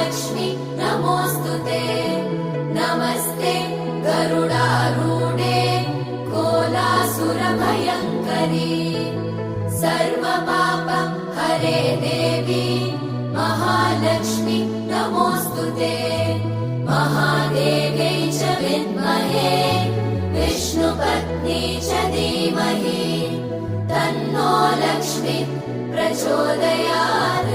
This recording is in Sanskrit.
महालक्ष्मी नमोऽस्तुते। नमस्ते गरुडारूढे कोलासुरभयङ्करी। सर्वपाप हरे देवी महालक्ष्मी नमोऽस्तुते। महादेव्यै च विद्महे विष्णुपत्नी च धीमहि तन्नो लक्ष्मी प्रचोदयात्।